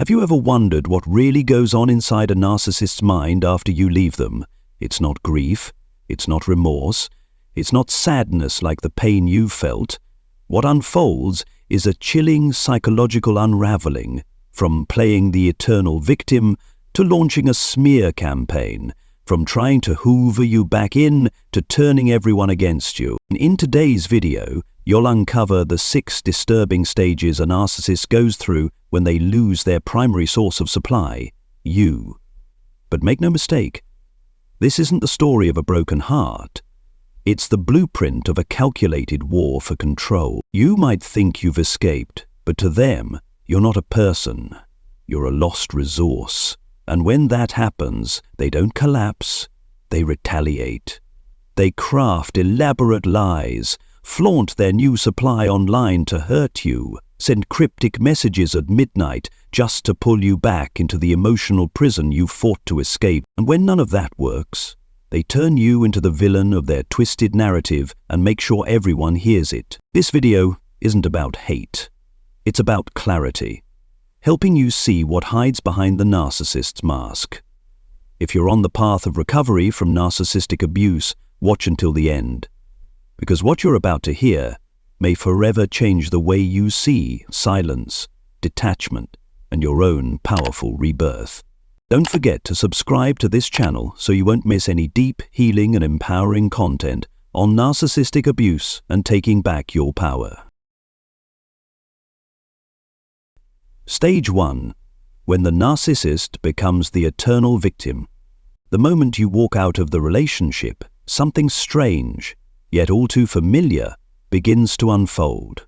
Have you ever wondered what really goes on inside a narcissist's mind after you leave them? It's not grief. It's not remorse. It's not sadness like the pain you felt. What unfolds is a chilling psychological unraveling, from playing the eternal victim to launching a smear campaign, from trying to hoover you back in to turning everyone against you. In today's video, you'll uncover the 6 disturbing stages a narcissist goes through when they lose their primary source of supply, you. But make no mistake, this isn't the story of a broken heart. It's the blueprint of a calculated war for control. You might think you've escaped, but to them, you're not a person. You're a lost resource. And when that happens, they don't collapse, they retaliate. They craft elaborate lies, flaunt their new supply online to hurt you, send cryptic messages at midnight just to pull you back into the emotional prison you fought to escape. And when none of that works, they turn you into the villain of their twisted narrative and make sure everyone hears it. This video isn't about hate. It's about clarity, helping you see what hides behind the narcissist's mask. If you're on the path of recovery from narcissistic abuse, watch until the end, because what you're about to hear may forever change the way you see silence, detachment, and your own powerful rebirth. Don't forget to subscribe to this channel so you won't miss any deep, healing, and empowering content on narcissistic abuse and taking back your power. Stage 1. When the narcissist becomes the eternal victim. The moment you walk out of the relationship, something strange, yet all too familiar, begins to unfold.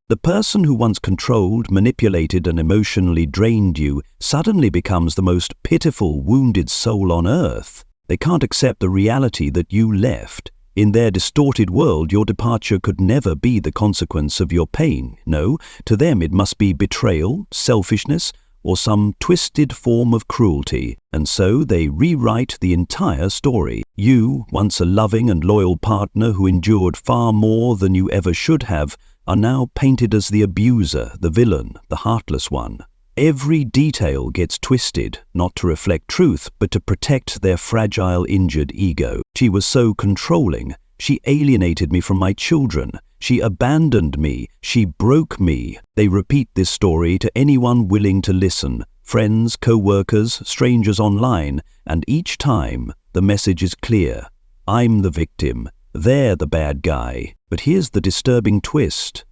The person who once controlled, manipulated, and emotionally drained you suddenly becomes the most pitiful, wounded soul on earth. They can't accept the reality that you left. In their distorted world, your departure could never be the consequence of your pain. No, to them it must be betrayal, selfishness, or some twisted form of cruelty. And so they rewrite the entire story. You, once a loving and loyal partner who endured far more than you ever should have, are now painted as the abuser, the villain, the heartless one. Every detail gets twisted, not to reflect truth, but to protect their fragile, injured ego. She was so controlling. She alienated me from my children. She abandoned me. She broke me. They repeat this story to anyone willing to listen, friends, co-workers, strangers online, and each time the message is clear. I'm the victim. They're the bad guy. But here's the disturbing twist.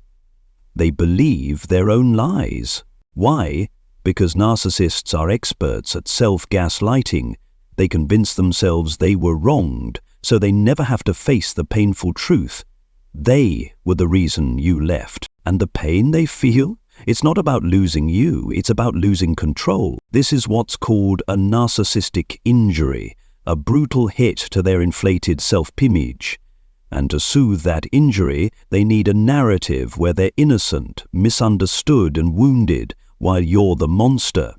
They believe their own lies. Why? Because narcissists are experts at self-gaslighting. They convince themselves they were wronged, so they never have to face the painful truth. They were the reason you left. And the pain they feel? It's not about losing you, it's about losing control. This is what's called a narcissistic injury, a brutal hit to their inflated self-image. And to soothe that injury, they need a narrative where they're innocent, misunderstood, and wounded, while you're the monster.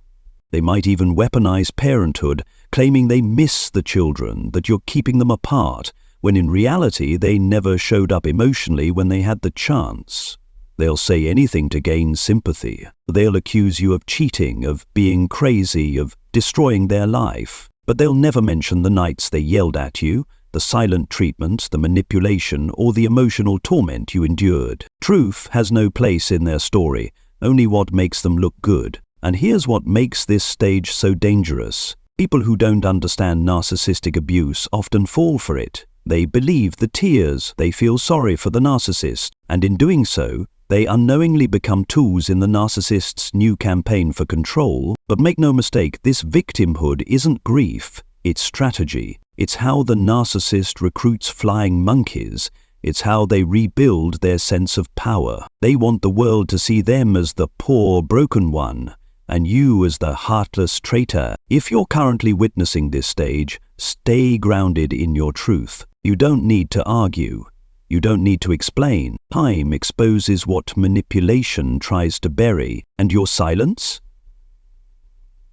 They might even weaponize parenthood, claiming they miss the children, that you're keeping them apart, when in reality they never showed up emotionally when they had the chance. They'll say anything to gain sympathy. They'll accuse you of cheating, of being crazy, of destroying their life. But they'll never mention the nights they yelled at you, the silent treatment, the manipulation, or the emotional torment you endured. Truth has no place in their story, only what makes them look good. And here's what makes this stage so dangerous. People who don't understand narcissistic abuse often fall for it. They believe the tears, they feel sorry for the narcissist, and in doing so, they unknowingly become tools in the narcissist's new campaign for control. But make no mistake, this victimhood isn't grief, it's strategy. It's how the narcissist recruits flying monkeys. It's how they rebuild their sense of power. They want the world to see them as the poor, broken one, and you as the heartless traitor. If you're currently witnessing this stage, stay grounded in your truth. You don't need to argue. You don't need to explain. Time exposes what manipulation tries to bury, and your silence?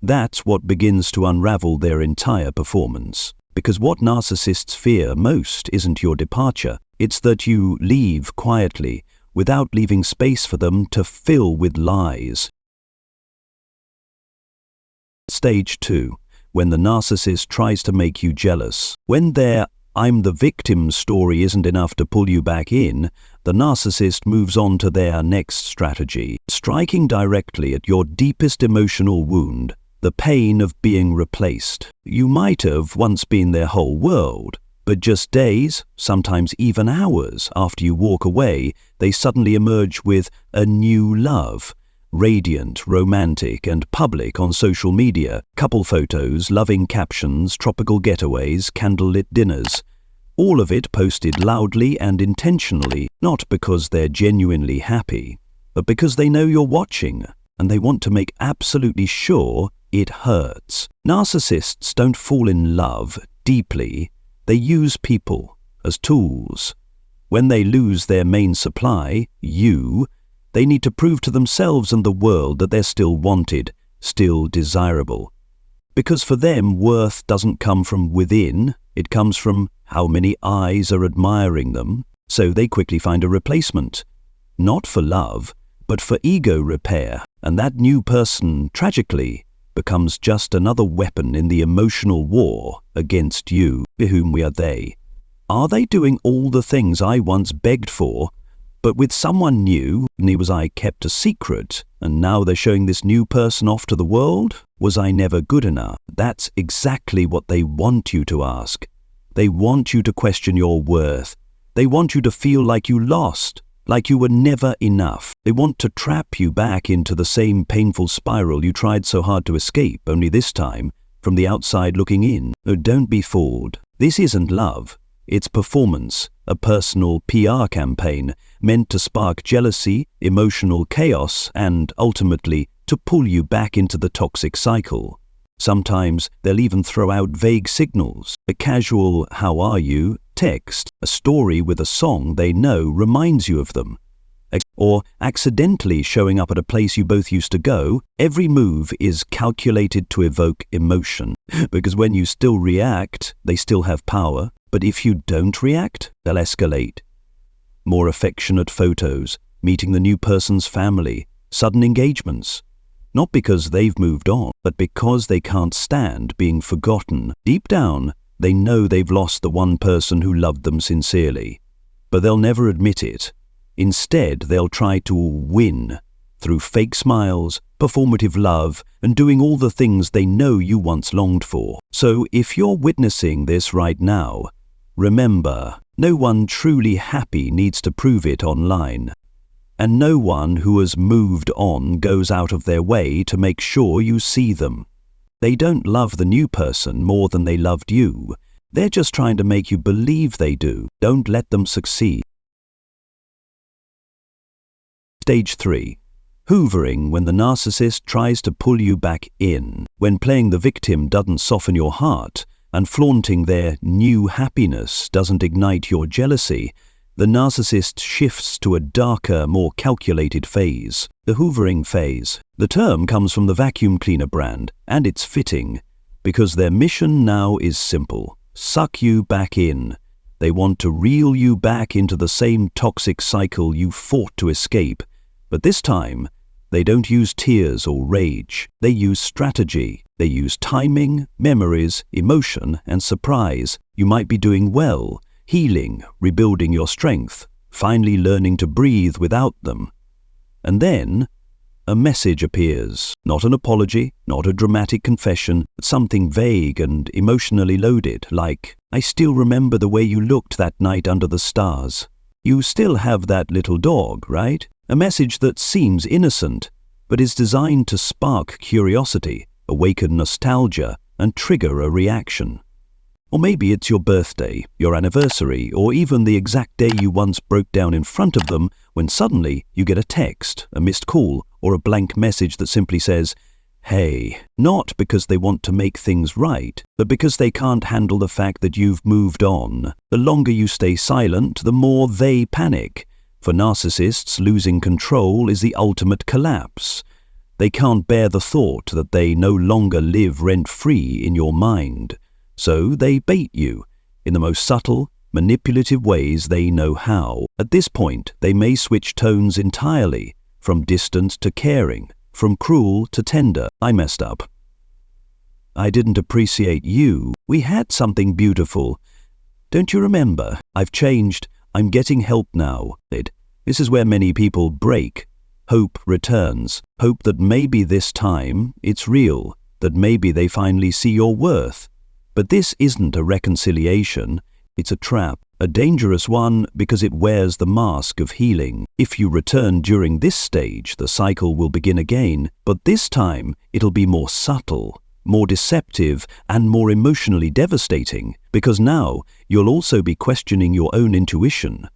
That's what begins to unravel their entire performance. Because what narcissists fear most isn't your departure, it's that you leave quietly, without leaving space for them to fill with lies. Stage 2. When the narcissist tries to make you jealous. When their "I'm the victim" story isn't enough to pull you back in, the narcissist moves on to their next strategy, striking directly at your deepest emotional wound, the pain of being replaced. You might have once been their whole world, but just days, sometimes even hours after you walk away, they suddenly emerge with a new love. Radiant, romantic, and public on social media, couple photos, loving captions, tropical getaways, candlelit dinners. All of it posted loudly and intentionally, not because they're genuinely happy, but because they know you're watching, and they want to make absolutely sure it hurts. Narcissists don't fall in love deeply, they use people as tools. When they lose their main supply, you, they need to prove to themselves and the world that they're still wanted, still desirable. Because for them, worth doesn't come from within, it comes from how many eyes are admiring them, so they quickly find a replacement. Not for love, but for ego repair, and that new person, tragically, becomes just another weapon in the emotional war against you, for whom we are they. Are they doing all the things I once begged for, but with someone new, was I kept a secret, and now they're showing this new person off to the world? Was I never good enough? That's exactly what they want you to ask. They want you to question your worth. They want you to feel like you lost, like you were never enough. They want to trap you back into the same painful spiral you tried so hard to escape, only this time, from the outside looking in. Oh, don't be fooled. This isn't love. It's performance, a personal PR campaign meant to spark jealousy, emotional chaos, and, ultimately, to pull you back into the toxic cycle. Sometimes they'll even throw out vague signals, a casual "how are you" text, a story with a song they know reminds you of them, or accidentally showing up at a place you both used to go. Every move is calculated to evoke emotion, because when you still react, they still have power. But if you don't react, they'll escalate. More affectionate photos, meeting the new person's family, sudden engagements. Not because they've moved on, but because they can't stand being forgotten. Deep down, they know they've lost the one person who loved them sincerely. But they'll never admit it. Instead, they'll try to win through fake smiles, performative love, and doing all the things they know you once longed for. So if you're witnessing this right now, remember, no one truly happy needs to prove it online. And no one who has moved on goes out of their way to make sure you see them. They don't love the new person more than they loved you. They're just trying to make you believe they do. Don't let them succeed. Stage 3. Hoovering when the narcissist tries to pull you back in. When playing the victim doesn't soften your heart, and flaunting their new happiness doesn't ignite your jealousy, the narcissist shifts to a darker, more calculated phase, the hoovering phase. The term comes from the vacuum cleaner brand, and it's fitting, because their mission now is simple: suck you back in. They want to reel you back into the same toxic cycle you fought to escape, but this time, they don't use tears or rage. They use strategy. They use timing, memories, emotion, and surprise. You might be doing well, healing, rebuilding your strength, finally learning to breathe without them. And then, a message appears. Not an apology, not a dramatic confession, but something vague and emotionally loaded, like, "I still remember the way you looked that night under the stars. You still have that little dog, right?" A message that seems innocent, but is designed to spark curiosity, awaken nostalgia, and trigger a reaction. Or maybe it's your birthday, your anniversary, or even the exact day you once broke down in front of them, when suddenly you get a text, a missed call, or a blank message that simply says, "Hey," not because they want to make things right, but because they can't handle the fact that you've moved on. The longer you stay silent, the more they panic. For narcissists, losing control is the ultimate collapse. They can't bear the thought that they no longer live rent-free in your mind. So they bait you in the most subtle, manipulative ways they know how. At this point, they may switch tones entirely, from distant to caring, from cruel to tender. I messed up. I didn't appreciate you. We had something beautiful. Don't you remember? I've changed. I'm getting help now. This is where many people break. Hope returns. Hope that maybe this time it's real, that maybe they finally see your worth. But this isn't a reconciliation. It's a trap, a dangerous one because it wears the mask of healing. If you return during this stage, the cycle will begin again, but this time it'll be more subtle, more deceptive, and more emotionally devastating, because now you'll also be questioning your own intuition,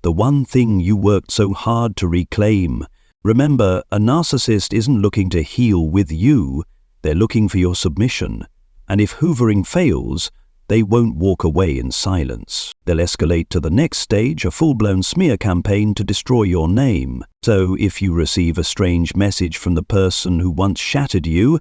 the one thing you worked so hard to reclaim. Remember, a narcissist isn't looking to heal with you, they're looking for your submission. And if hoovering fails, they won't walk away in silence. They'll escalate to the next stage, a full-blown smear campaign to destroy your name. So if you receive a strange message from the person who once shattered you,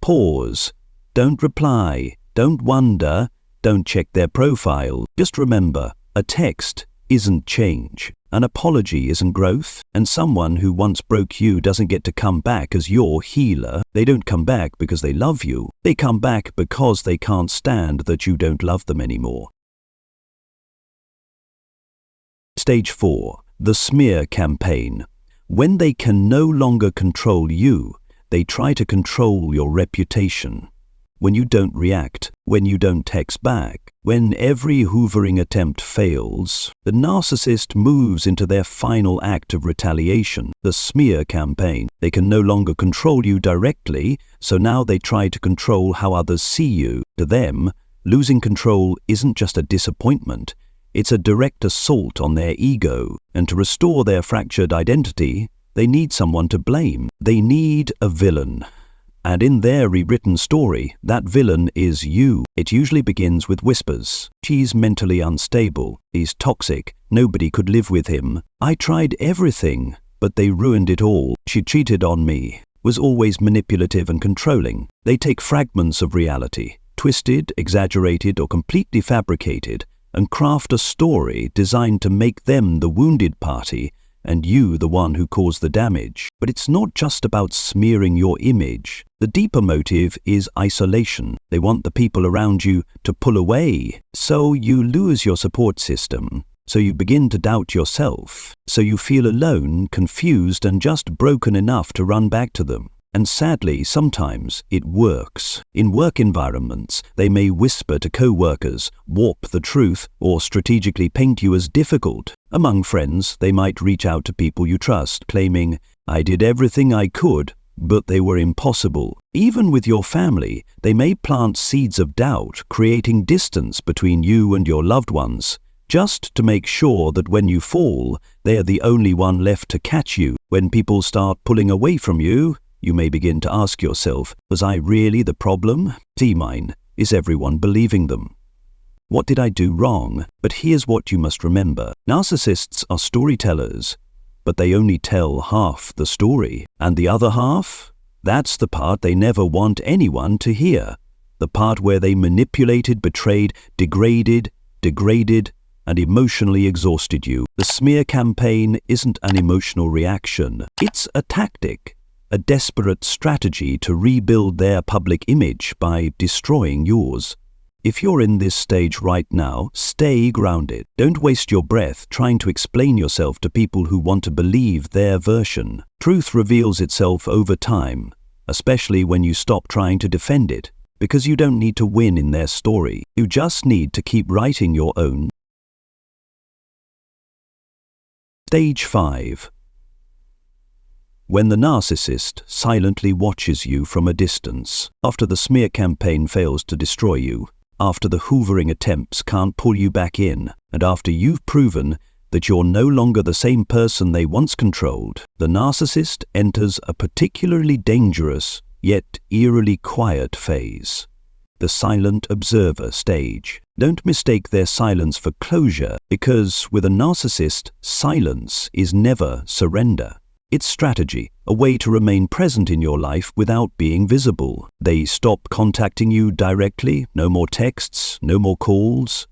pause. Don't reply. Don't wonder. Don't check their profile. Just remember, a text isn't change. An apology isn't growth, and someone who once broke you doesn't get to come back as your healer. They don't come back because they love you. They come back because they can't stand that you don't love them anymore. Stage 4. The smear campaign. When they can no longer control you, they try to control your reputation. When you don't react, when you don't text back, when every hoovering attempt fails, the narcissist moves into their final act of retaliation, the smear campaign. They can no longer control you directly, so now they try to control how others see you. To them, losing control isn't just a disappointment, it's a direct assault on their ego, and to restore their fractured identity, they need someone to blame. They need a villain. And in their rewritten story, that villain is you. It usually begins with whispers. She's mentally unstable. He's toxic. Nobody could live with him. I tried everything, but they ruined it all. She cheated on me, was always manipulative and controlling. They take fragments of reality, twisted, exaggerated, or completely fabricated, and craft a story designed to make them the wounded party and you the one who caused the damage. But it's not just about smearing your image. The deeper motive is isolation. They want the people around you to pull away. So you lose your support system. So you begin to doubt yourself. So you feel alone, confused, and just broken enough to run back to them. And sadly, sometimes it works. In work environments, they may whisper to co-workers, warp the truth, or strategically paint you as difficult. Among friends, they might reach out to people you trust, claiming, "I did everything I could, but they were impossible." Even with your family, they may plant seeds of doubt, creating distance between you and your loved ones, just to make sure that when you fall, they are the only one left to catch you. When people start pulling away from you, you may begin to ask yourself, was I really the problem? Mine. Is everyone believing them? What did I do wrong? But here's what you must remember. Narcissists are storytellers, but they only tell half the story. And the other half? That's the part they never want anyone to hear. The part where they manipulated, betrayed, degraded, and emotionally exhausted you. The smear campaign isn't an emotional reaction. It's a tactic. A desperate strategy to rebuild their public image by destroying yours. If you're in this stage right now, stay grounded. Don't waste your breath trying to explain yourself to people who want to believe their version. Truth reveals itself over time, especially when you stop trying to defend it, because you don't need to win in their story. You just need to keep writing your own. Stage 5. When the narcissist silently watches you from a distance, after the smear campaign fails to destroy you, after the hoovering attempts can't pull you back in, and after you've proven that you're no longer the same person they once controlled, the narcissist enters a particularly dangerous, yet eerily quiet phase. The silent observer stage. Don't mistake their silence for closure, because with a narcissist, silence is never surrender. It's strategy, a way to remain present in your life without being visible. They stop contacting you directly, no more texts, no more calls.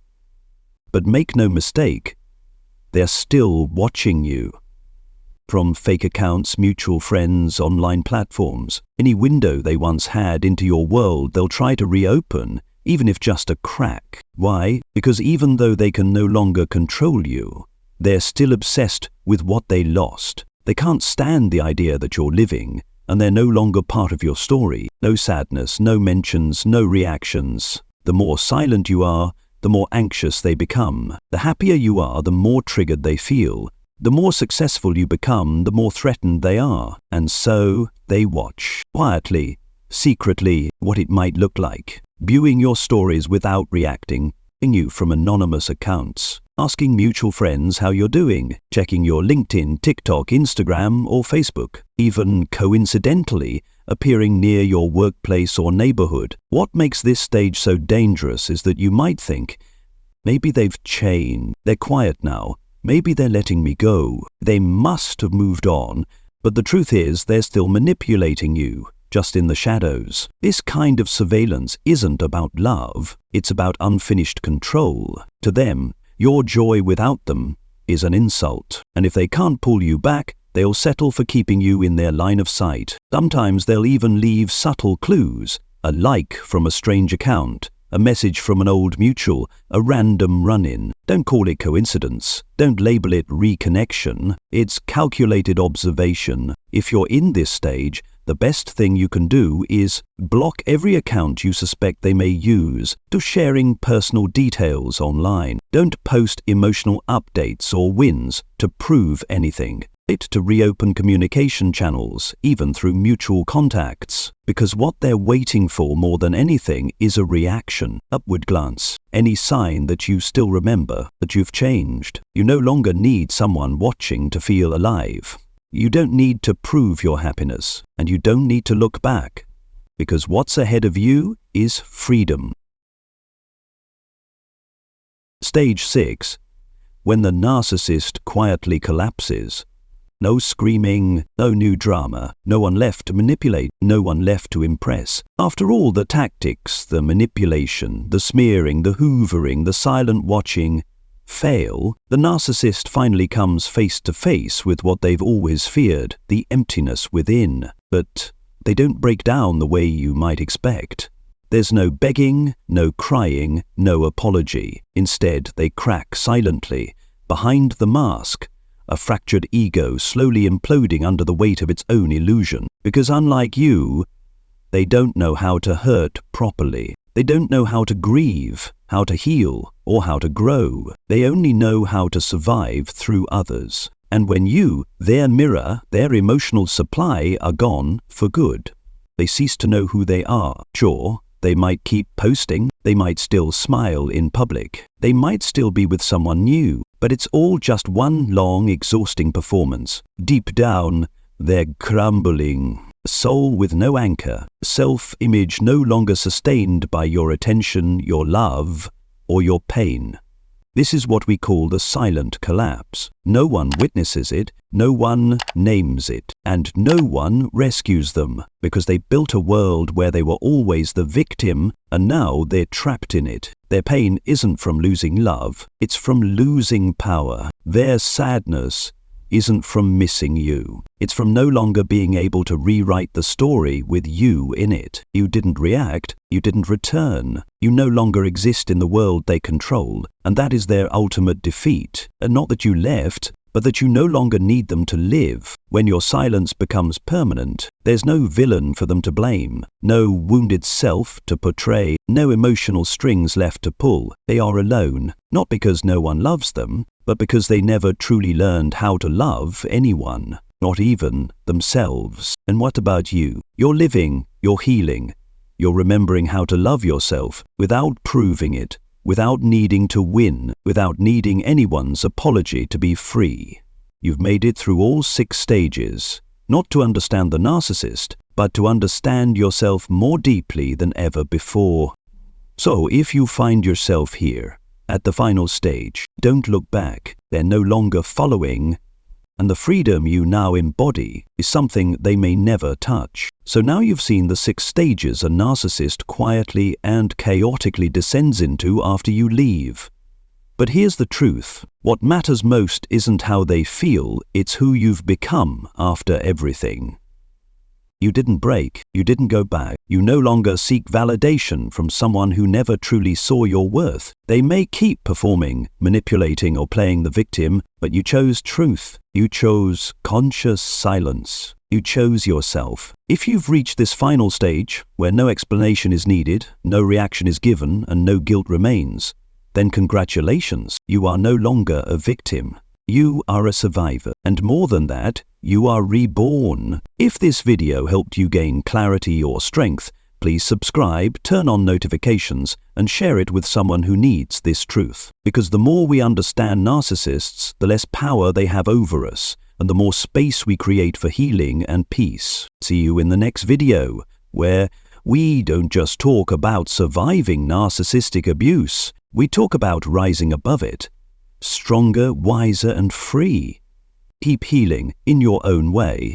But make no mistake, they're still watching you. From fake accounts, mutual friends, online platforms. Any window they once had into your world, they'll try to reopen, even if just a crack. Why? Because even though they can no longer control you, they're still obsessed with what they lost. They can't stand the idea that you're living, and they're no longer part of your story. No sadness, no mentions, no reactions. The more silent you are, the more anxious they become. The happier you are, the more triggered they feel. The more successful you become, the more threatened they are. And so they watch, quietly, secretly, what it might look like. Viewing your stories without reacting, you from anonymous accounts. Asking mutual friends how you're doing, checking your LinkedIn, TikTok, Instagram, or Facebook, even coincidentally appearing near your workplace or neighborhood. What makes this stage so dangerous is that you might think, maybe they've changed, they're quiet now, maybe they're letting me go, they must have moved on, but the truth is they're still manipulating you, just in the shadows. This kind of surveillance isn't about love, it's about unfinished control. To them, your joy without them is an insult, and if they can't pull you back, they'll settle for keeping you in their line of sight. Sometimes they'll even leave subtle clues, a like from a strange account, a message from an old mutual, a random run-in. Don't call it coincidence. Don't label it reconnection. It's calculated observation. If you're in this stage, the best thing you can do is block every account you suspect they may use to sharing personal details online. Don't post emotional updates or wins to prove anything. To reopen communication channels, even through mutual contacts, because what they're waiting for more than anything is a reaction, upward glance, any sign that you still remember, that you've changed. You no longer need someone watching to feel alive. You don't need to prove your happiness, and you don't need to look back, because what's ahead of you is freedom. Stage 6. When the narcissist quietly collapses. No screaming, no new drama, no one left to manipulate, no one left to impress. After all the tactics, the manipulation, the smearing, the hoovering, the silent watching fail, the narcissist finally comes face to face with what they've always feared, the emptiness within. But they don't break down the way you might expect. There's no begging, no crying, no apology. Instead, they crack silently, behind the mask, a fractured ego slowly imploding under the weight of its own illusion. Because unlike you, they don't know how to hurt properly. They don't know how to grieve, how to heal, or how to grow. They only know how to survive through others. And when you, their mirror, their emotional supply are gone for good, they cease to know who they are. Sure, they might keep posting, they might still smile in public, they might still be with someone new, but it's all just one long, exhausting performance. Deep down, they're crumbling. A soul with no anchor, self-image no longer sustained by your attention, your love, or your pain. This is what we call the silent collapse. No one witnesses it, no one names it, and no one rescues them, because they built a world where they were always the victim, and now they're trapped in it. Their pain isn't from losing love, it's from losing power. Their sadness isn't from missing you. It's from no longer being able to rewrite the story with you in it. You didn't react, you didn't return. You no longer exist in the world they control, and that is their ultimate defeat. And not that you left, but that you no longer need them to live. When your silence becomes permanent, there's no villain for them to blame, no wounded self to portray, no emotional strings left to pull. They are alone, not because no one loves them, but because they never truly learned how to love anyone, not even themselves. And what about you? You're living, you're healing, you're remembering how to love yourself without proving it, without needing to win, without needing anyone's apology to be free. You've made it through all 6 stages, not to understand the narcissist, but to understand yourself more deeply than ever before. So if you find yourself here, at the final stage, don't look back. They're no longer following, and the freedom you now embody is something they may never touch. So now you've seen the 6 stages a narcissist quietly and chaotically descends into after you leave. But here's the truth. What matters most isn't how they feel, it's who you've become after everything. You didn't break, you didn't go back. You no longer seek validation from someone who never truly saw your worth. They may keep performing, manipulating, or playing the victim, but you chose truth. You chose conscious silence. You chose yourself. If you've reached this final stage, where no explanation is needed, no reaction is given, and no guilt remains, then congratulations, you are no longer a victim. You are a survivor, and more than that, you are reborn. If this video helped you gain clarity or strength, please subscribe, turn on notifications, and share it with someone who needs this truth. Because the more we understand narcissists, the less power they have over us, and the more space we create for healing and peace. See you in the next video, where we don't just talk about surviving narcissistic abuse, we talk about rising above it. Stronger, wiser, and free. Keep healing in your own way.